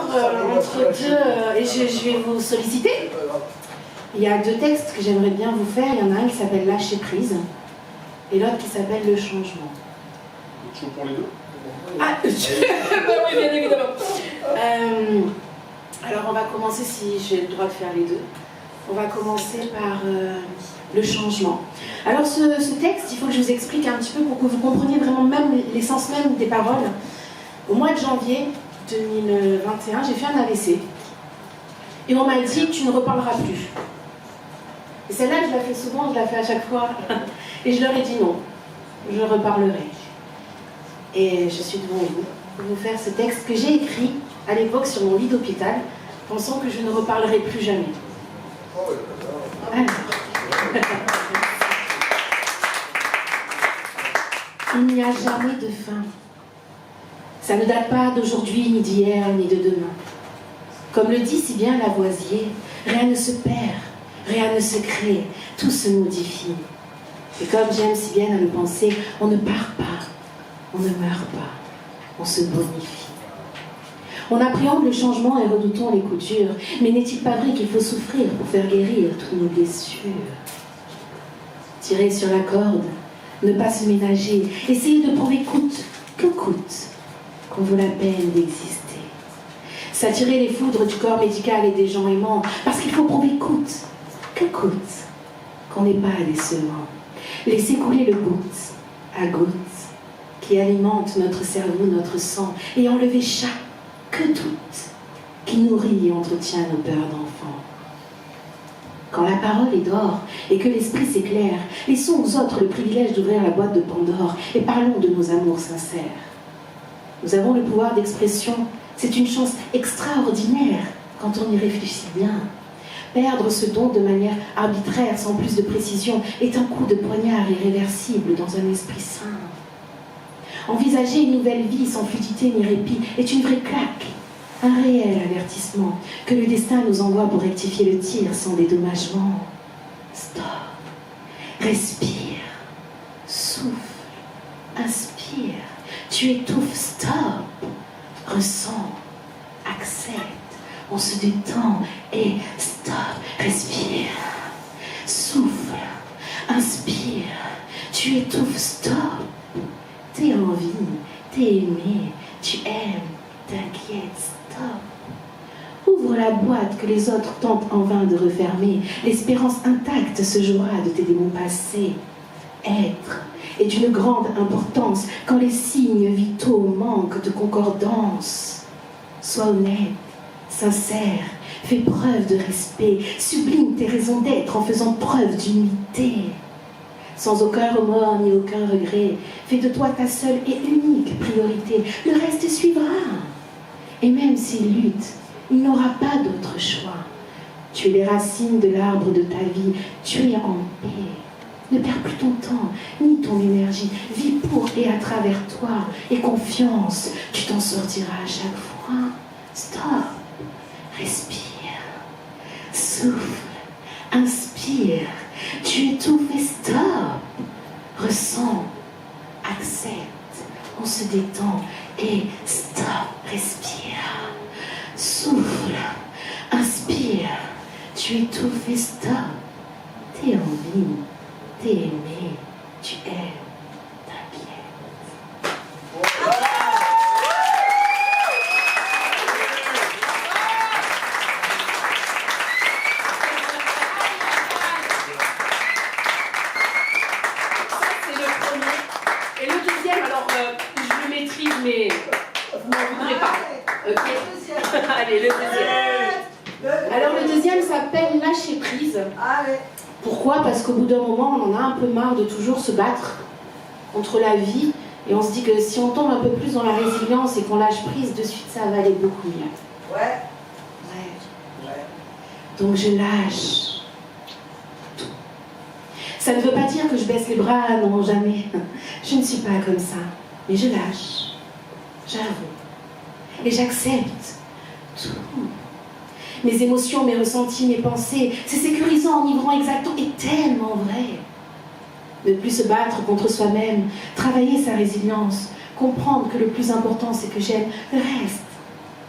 entre deux, et je vais vous solliciter. Il y a deux textes que j'aimerais bien vous faire. Il y en a un qui s'appelle Lâcher prise et l'autre qui s'appelle Le changement. Chaud pour les deux? Ah, bah oui, bien évidemment. Alors on va commencer, si j'ai le droit de faire les deux. On va commencer par le changement. Alors ce texte, il faut que je vous explique un petit peu pour que vous compreniez vraiment même l'essence même des paroles. Au mois de janvier 2021, j'ai fait un AVC. Et on m'a dit, tu ne reparleras plus. Et celle-là, je la fais souvent, je la fais à chaque fois. Et je leur ai dit non, je reparlerai. Et je suis devant vous pour vous faire ce texte que j'ai écrit à l'époque sur mon lit d'hôpital, pensant que je ne reparlerai plus jamais. Alors. Il n'y a jamais de fin. Ça ne date pas d'aujourd'hui, ni d'hier, ni de demain. Comme le dit si bien Lavoisier, rien ne se perd, rien ne se crée, tout se modifie. Et comme j'aime si bien à le penser, on ne part pas, on ne meurt pas, on se bonifie. On appréhende le changement et redoutons les coups durs, mais n'est-il pas vrai qu'il faut souffrir pour faire guérir toutes nos blessures? Tirer sur la corde, ne pas se ménager, essayer de prouver coûte que coûte qu'on vaut la peine d'exister. S'attirer les foudres du corps médical et des gens aimants, parce qu'il faut prouver coûte que coûte qu'on n'est pas décevant. Laisser couler le goutte à goutte qui alimente notre cerveau, notre sang, et enlever chaque doute qui nourrit et entretient nos peurs d'enfant. Quand la parole est d'or et que l'esprit s'éclaire, laissons aux autres le privilège d'ouvrir la boîte de Pandore et parlons de nos amours sincères. Nous avons le pouvoir d'expression, c'est une chance extraordinaire quand on y réfléchit bien. Perdre ce don de manière arbitraire, sans plus de précision, est un coup de poignard irréversible dans un esprit sain. Envisager une nouvelle vie sans fluidité ni répit est une vraie claque, un réel avertissement que le destin nous envoie pour rectifier le tir sans dédommagement. Stop, respire, souffle, inspire, tu étouffes, stop, ressens, accepte, on se détend et stop, respire, souffle, inspire, tu étouffes, stop. T'es en vie, t'es aimé, tu aimes, t'inquiète, stop. Ouvre la boîte que les autres tentent en vain de refermer. L'espérance intacte se jouera de tes démons passés. Être est d'une grande importance quand les signes vitaux manquent de concordance. Sois honnête, sincère, fais preuve de respect, sublime tes raisons d'être en faisant preuve d'humilité. Sans aucun remords ni aucun regret, fais de toi ta seule et unique priorité. Le reste suivra. Et même s'il lutte, il n'aura pas d'autre choix. Tu es les racines de l'arbre de ta vie. Tu es en paix. Ne perds plus ton temps, ni ton énergie. Vis pour et à travers toi. Et confiance, tu t'en sortiras à chaque fois. Stop. Respire. Souffle. Inspire. Tu étouffes et stop. Ressens, accepte, on se détend et stop, respire. Souffle, inspire, tu étouffes et stop. T'es en vie, t'es aimé, tu aimes, t'inquiète. Mais vous n'en voudrez pas. Ok. Allez, le deuxième. Alors le deuxième s'appelle Lâcher prise. Pourquoi? Parce qu'au bout d'un moment, on en a un peu marre de toujours se battre contre la vie. Et on se dit que si on tombe un peu plus dans la résilience et qu'on lâche prise, de suite, ça va aller beaucoup mieux. Ouais. Donc je lâche tout. Ça ne veut pas dire que je baisse les bras, non, jamais. Je ne suis pas comme ça. Mais je lâche. J'avoue. Et j'accepte tout. Mes émotions, mes ressentis, mes pensées, c'est sécurisant, enivrant, exactant et tellement vrai. Ne plus se battre contre soi-même, travailler sa résilience, comprendre que le plus important c'est que j'aime le reste.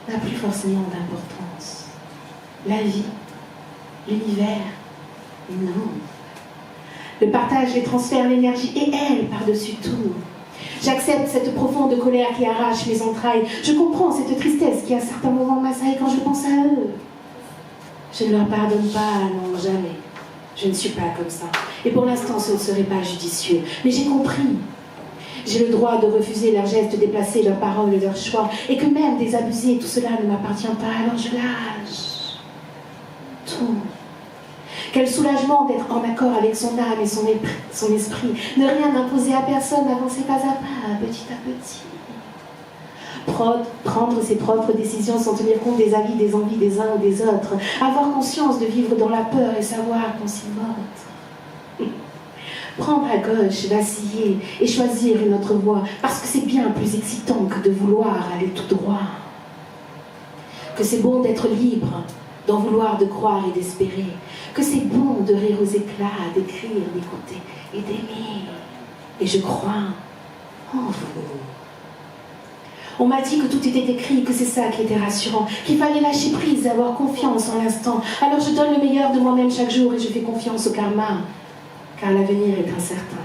n'a plus forcément d'importance. La vie, l'univers, non. Le partage, les transferts, l'énergie et elle par-dessus tout. J'accepte cette profonde colère qui arrache mes entrailles. Je comprends cette tristesse qui à certains moments m'assaille quand je pense à eux. Je ne leur pardonne pas, non, jamais. Je ne suis pas comme ça. Et pour l'instant, ce ne serait pas judicieux. Mais j'ai compris. J'ai le droit de refuser leurs gestes déplacés, leurs paroles, leurs choix. Et que même désabusé, tout cela ne m'appartient pas. Alors je lâche. Tout. Quel soulagement d'être en accord avec son âme et son esprit. Ne rien imposer à personne, avancer pas à pas, petit à petit. Prendre ses propres décisions sans tenir compte des avis, des envies des uns ou des autres. Avoir conscience de vivre dans la peur et savoir qu'on s'y morte. Prendre à gauche, vaciller et choisir une autre voie, parce que c'est bien plus excitant que de vouloir aller tout droit. Que c'est bon d'être libre, d'en vouloir, de croire et d'espérer. Que c'est bon de rire aux éclats, d'écrire, d'écouter et d'aimer. Et je crois en vous. On m'a dit que tout était écrit, que c'est ça qui était rassurant, qu'il fallait lâcher prise et avoir confiance en l'instant. Alors je donne le meilleur de moi-même chaque jour et je fais confiance au karma, car l'avenir est incertain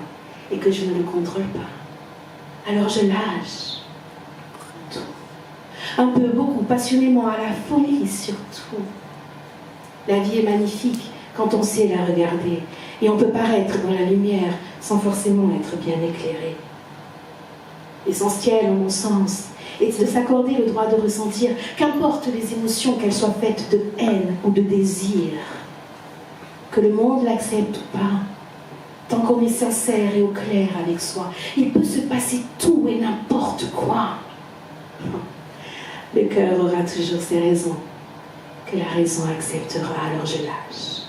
et que je ne le contrôle pas. Alors je lâche tout. Un peu, beaucoup, passionnément, à la folie surtout. La vie est magnifique quand on sait la regarder et on peut paraître dans la lumière sans forcément être bien éclairé. L'essentiel, en mon sens, est de s'accorder le droit de ressentir, qu'importe les émotions, qu'elles soient faites de haine ou de désir. Que le monde l'accepte ou pas, tant qu'on est sincère et au clair avec soi, il peut se passer tout et n'importe quoi. Le cœur aura toujours ses raisons, que la raison acceptera, alors je lâche.